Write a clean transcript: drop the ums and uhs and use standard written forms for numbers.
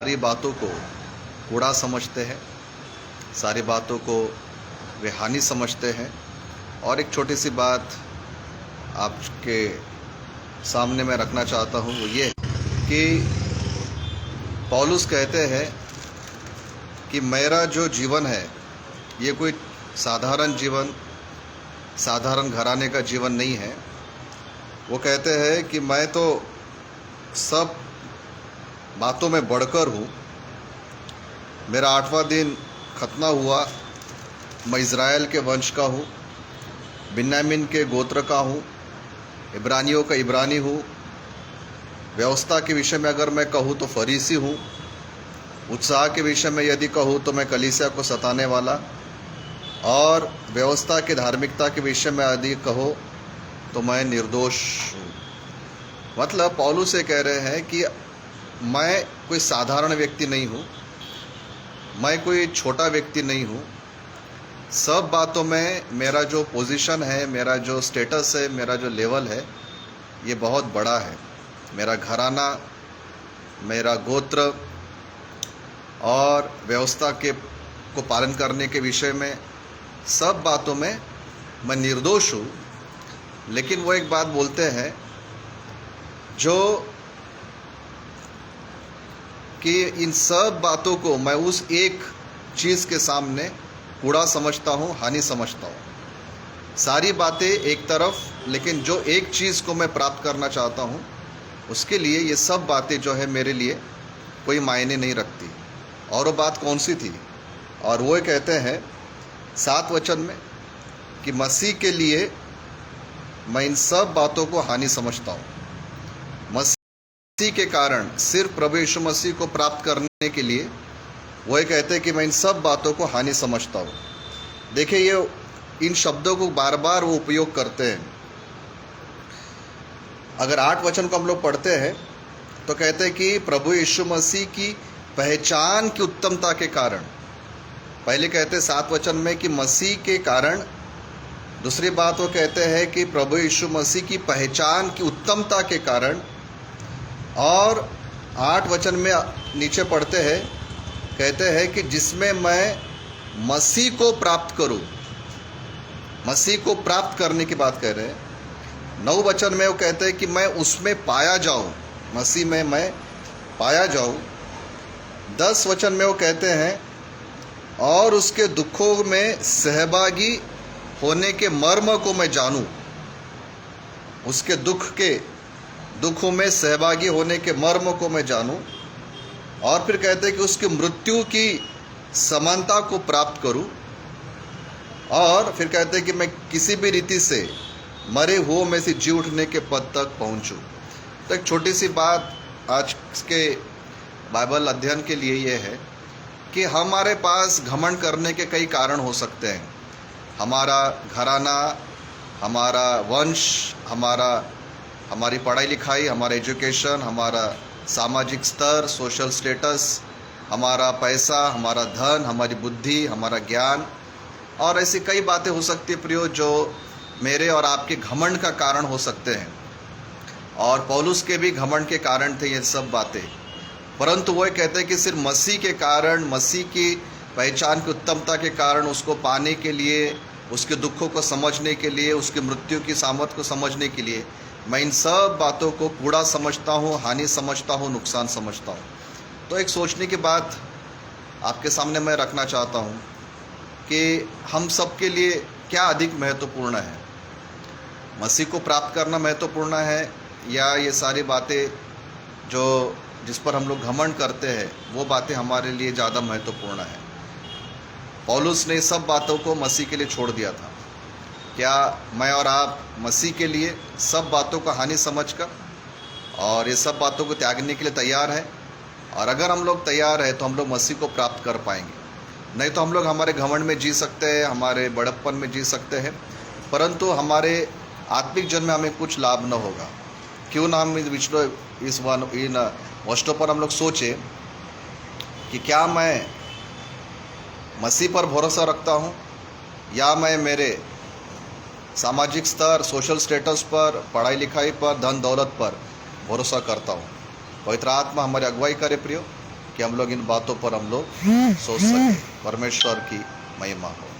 सारी बातों को कूड़ा समझते हैं, सारी बातों को वे हानि समझते हैं। और एक छोटी सी बात आपके सामने मैं रखना चाहता हूँ, वो ये कि पौलुस कहते हैं कि मेरा जो जीवन है ये कोई साधारण जीवन, साधारण घराने का जीवन नहीं है। वो कहते हैं कि मैं तो सब बातों में बढ़कर हूँ। मेरा 8वां दिन खतना हुआ, मैं इज़राइल के वंश का हूँ, बिन्यामीन के गोत्र का हूँ, इब्रानियों का इब्रानी हूँ। व्यवस्था के विषय में अगर मैं कहूँ तो फरीसी हूँ। उत्साह के विषय में यदि कहूँ तो मैं कलीसिया को सताने वाला, और व्यवस्था की धार्मिकता के विषय में यदि कहो तो मैं निर्दोष हूँ। मतलब पौलुस ये कह रहे हैं कि मैं कोई साधारण व्यक्ति नहीं हूँ, मैं कोई छोटा व्यक्ति नहीं हूँ। सब बातों में मेरा जो पोजीशन है, मेरा जो स्टेटस है, मेरा जो लेवल है, ये बहुत बड़ा है। मेरा घराना, मेरा गोत्र और व्यवस्था के को पालन करने के विषय में सब बातों में मैं निर्दोष हूँ। लेकिन वो एक बात बोलते हैं जो कि इन सब बातों को मैं उस एक चीज़ के सामने कूड़ा समझता हूँ, हानि समझता हूँ। सारी बातें एक तरफ, लेकिन जो एक चीज़ को मैं प्राप्त करना चाहता हूँ उसके लिए ये सब बातें जो है मेरे लिए कोई मायने नहीं रखती। और वो बात कौन सी थी? और वो कहते हैं 7 वचन में कि मसीह के लिए मैं इन सब बातों को हानि समझता हूँ। मसीह के कारण, सिर्फ प्रभु यीशु मसीह को प्राप्त करने के लिए वो कहते हैं कि मैं इन सब बातों को हानि समझता हूँ। देखिए, ये इन शब्दों को बार बार वो उपयोग करते हैं। अगर 8 वचन को हम लोग पढ़ते हैं तो कहते हैं कि प्रभु यीशु मसीह की पहचान की उत्तमता के कारण, पहले कहते हैं 7 वचन में कि मसीह के कारण, दूसरी बात वो कहते हैं कि प्रभु यीशु मसीह की पहचान की उत्तमता के कारण, और 8 वचन में नीचे पढ़ते हैं, कहते हैं कि जिसमें मैं मसीह को प्राप्त करूं। मसीह को प्राप्त करने की बात कह रहे हैं। 9 वचन में वो कहते हैं कि मैं उसमें पाया जाऊं, मसीह में मैं पाया जाऊं। 10 वचन में वो कहते हैं और उसके दुखों में सहभागी होने के मर्म को मैं जानूं। उसके दुखों में सहभागी होने के मर्म को मैं जानूं। और फिर कहते हैं कि उसकी मृत्यु की समानता को प्राप्त करूं। और फिर कहते हैं कि मैं किसी भी रीति से मरे हुओं में से जी उठने के पद तक पहुंचूं। तो एक छोटी सी बात आज के बाइबल अध्ययन के लिए ये है कि हमारे पास घमंड करने के कई कारण हो सकते हैं। हमारा घराना, हमारा वंश, हमारी पढ़ाई लिखाई, हमारा एजुकेशन, हमारा सामाजिक स्तर, सोशल स्टेटस, हमारा पैसा, हमारा धन, हमारी बुद्धि, हमारा ज्ञान, और ऐसी कई बातें हो सकती है प्रियो जो मेरे और आपके घमंड का कारण हो सकते हैं। और पौलुस के भी घमंड के कारण थे ये सब बातें। परंतु वो कहते हैं कि सिर्फ मसीह के कारण, मसीह की पहचान की उत्तमता के कारण, उसको पाने के लिए, उसके दुखों को समझने के लिए, उसकी मृत्यु की सामर्थ को समझने के लिए मैं इन सब बातों को कूड़ा समझता हूँ, हानि समझता हूँ, नुकसान समझता हूँ। तो एक सोचने की बात आपके सामने मैं रखना चाहता हूँ कि हम सब के लिए क्या अधिक महत्वपूर्ण है? मसीह को प्राप्त करना महत्वपूर्ण है या ये सारी बातें जिस पर हम लोग घमंड करते हैं वो बातें हमारे लिए ज़्यादा महत्वपूर्ण है? पौलुस ने सब बातों को मसीह के लिए छोड़ दिया था। क्या मैं और आप मसीह के लिए सब बातों को हानि समझकर और ये सब बातों को त्यागने के लिए तैयार हैं? और अगर हम लोग तैयार हैं तो हम लोग मसीह को प्राप्त कर पाएंगे। नहीं तो हम लोग हमारे घमंड में जी सकते हैं, हमारे बड़प्पन में जी सकते हैं, परंतु हमारे आत्मिक जन्म में हमें कुछ लाभ न होगा। क्यों ना हम इन वस्तुओं पर हम लोग सोचें कि क्या मैं मसीह पर भरोसा रखता हूँ या मैं मेरे सामाजिक स्तर, सोशल स्टेटस पर, पढ़ाई लिखाई पर, धन दौलत पर भरोसा करता हूँ। पवित्र आत्मा हमारी अगुवाई करे प्रियो। कि हम लोग इन बातों पर हम लोग सोच सकें। परमेश्वर की महिमा हो।